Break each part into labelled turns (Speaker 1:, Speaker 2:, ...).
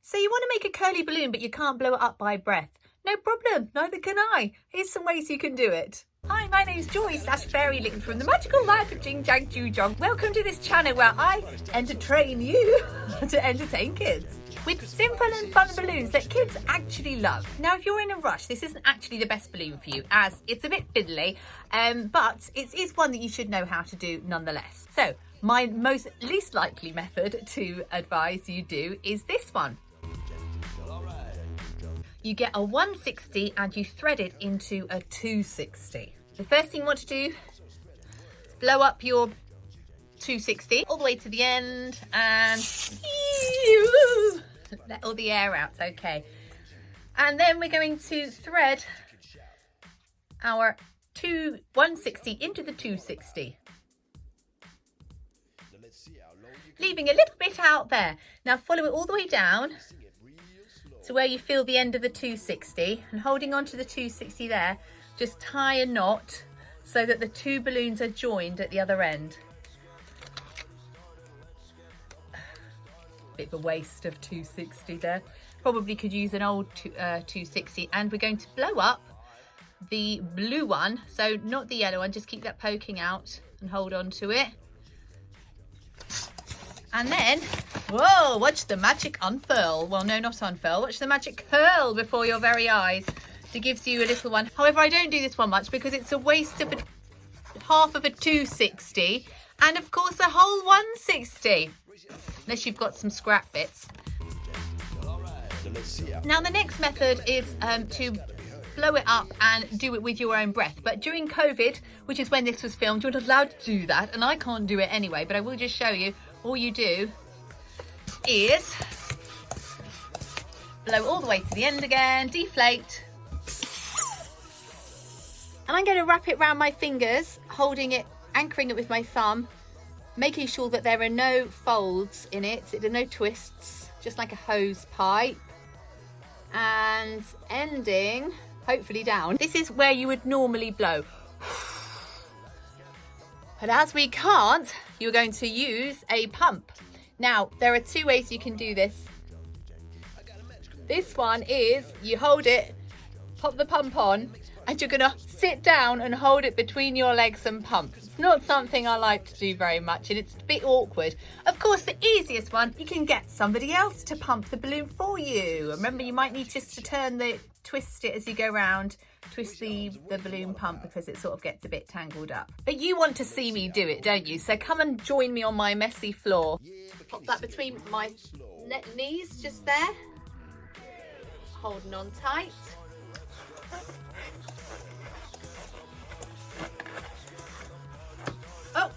Speaker 1: So you want to make a curly balloon, but you can't blow it up by breath. No problem, neither can I. Here's some ways you can do it. Hi, my name's Joy /Fairy Link from the magical land of JingJangJooJong. Welcome to this channel where I entertain you to entertain kids with simple and fun balloons that kids actually love. Now, if you're in a rush, this isn't actually the best balloon for you, as it's a bit fiddly, but it is one that you should know how to do nonetheless. So my most least likely method to advise you do is this one. You get a 160 and you thread it into a 260. The first thing you want to do, blow up your 260 all the way to the end and let all the air out, okay. And then we're going to thread our 160 into the 260. Leaving a little bit out there. Now follow it all the way down to where you feel the end of the 260 and holding on to the 260 there, just tie a knot so that the two balloons are joined at the other end. Bit of a waste of 260 there. Probably could use an old 260, and we're going to blow up the blue one, so not the yellow one, just keep that poking out and hold on to it. And then, whoa, watch the magic unfurl. Well, no, not unfurl. Watch the magic curl before your very eyes. It gives you a little one. However, I don't do this one much because it's a waste of half of a 260 and, of course, a whole 160. Unless you've got some scrap bits. Now, the next method is to blow it up and do it with your own breath. But during COVID, which is when this was filmed, you're not allowed to do that. And I can't do it anyway, but I will just show you. All you do is blow all the way to the end again, deflate. And I'm going to wrap it around my fingers, holding it, anchoring it with my thumb, making sure that there are no folds in it, there are no twists, just like a hose pipe. And ending, hopefully down. This is where you would normally blow. But as we can't, you're going to use a pump. Now, there are two ways you can do this. This one is you hold it, pop the pump on, and you're gonna sit down and hold it between your legs and pump. It's not something I like to do very much, and it's a bit awkward. Of course, the easiest one, you can get somebody else to pump the balloon for you. Remember, you might need just to twist it as you go round, twist the balloon pump because it sort of gets a bit tangled up. But you want to see me do it, don't you? So come and join me on my messy floor. Pop that between my knees, just there. Holding on tight. Oh,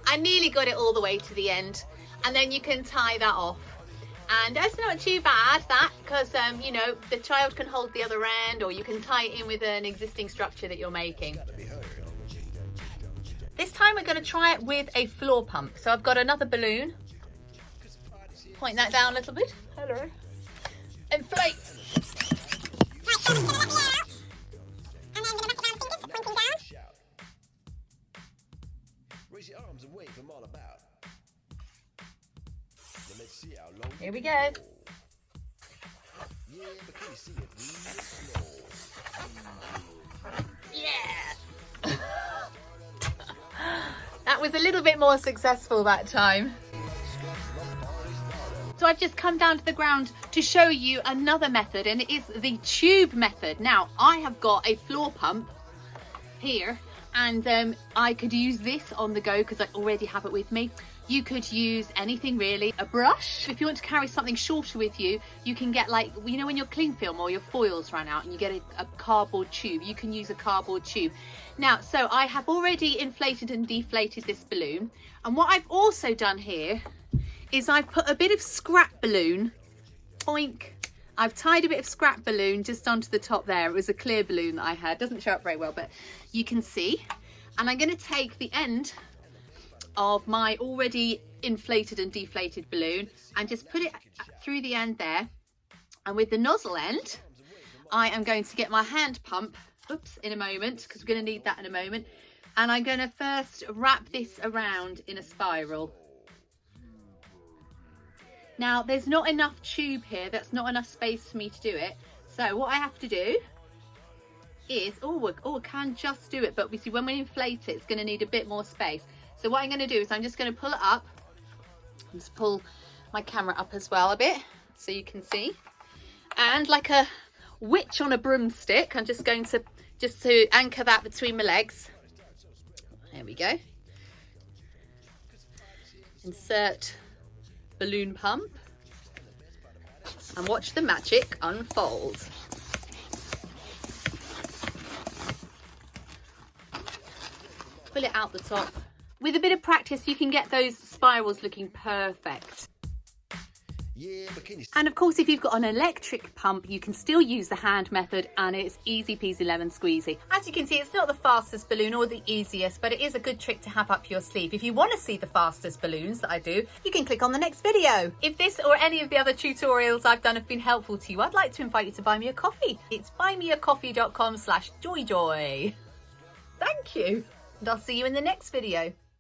Speaker 1: I nearly got it all the way to the end. And then you can tie that off. And that's not too bad, that, because, you know, the child can hold the other end, or you can tie it in with an existing structure that you're making. This time we're going to try it with a floor pump. So I've got another balloon. Point that down a little bit. Hello. Inflate. Here we go. Yeah. That was a little bit more successful that time. So I've just come down to the ground to show you another method, and it is the tube method. Now, I have got a floor pump here, and I could use this on the go because I already have it with me. You could use anything really, a brush. If you want to carry something shorter with you, you can get, like, you know when your cling film or your foils run out and you get a cardboard tube, you can use a cardboard tube. Now, so I have already inflated and deflated this balloon, and what I've also done here is I've put a bit of scrap balloon, boink. I've tied a bit of scrap balloon just onto the top there. It was a clear balloon that I had, doesn't show up very well, but you can see. And I'm going to take the end of my already inflated and deflated balloon and just put it through the end there, and with the nozzle end I am going to get my hand pump, in a moment, because we're going to need that in a moment, and I'm going to first wrap this around in a spiral. Now there's not enough tube here, that's not enough space for me to do it. So what I have to do is, I can just do it, but we see when we inflate it, it's going to need a bit more space. So what I'm going to do is I'm just going to pull it up. Just pull my camera up as well a bit so you can see. And like a witch on a broomstick, I'm just going to anchor that between my legs. There we go. Insert balloon pump and watch the magic unfold. Pull it out the top. With a bit of practice, you can get those spirals looking perfect. And of course, if you've got an electric pump, you can still use the hand method, and it's easy peasy lemon squeezy. As you can see, it's not the fastest balloon or the easiest, but it is a good trick to have up your sleeve. If you want to see the fastest balloons that I do, you can click on the next video. If this or any of the other tutorials I've done have been helpful to you, I'd like to invite you to buy me a coffee. It's buymeacoffee.com/joyjoy. Thank you, and I'll see you in the next video.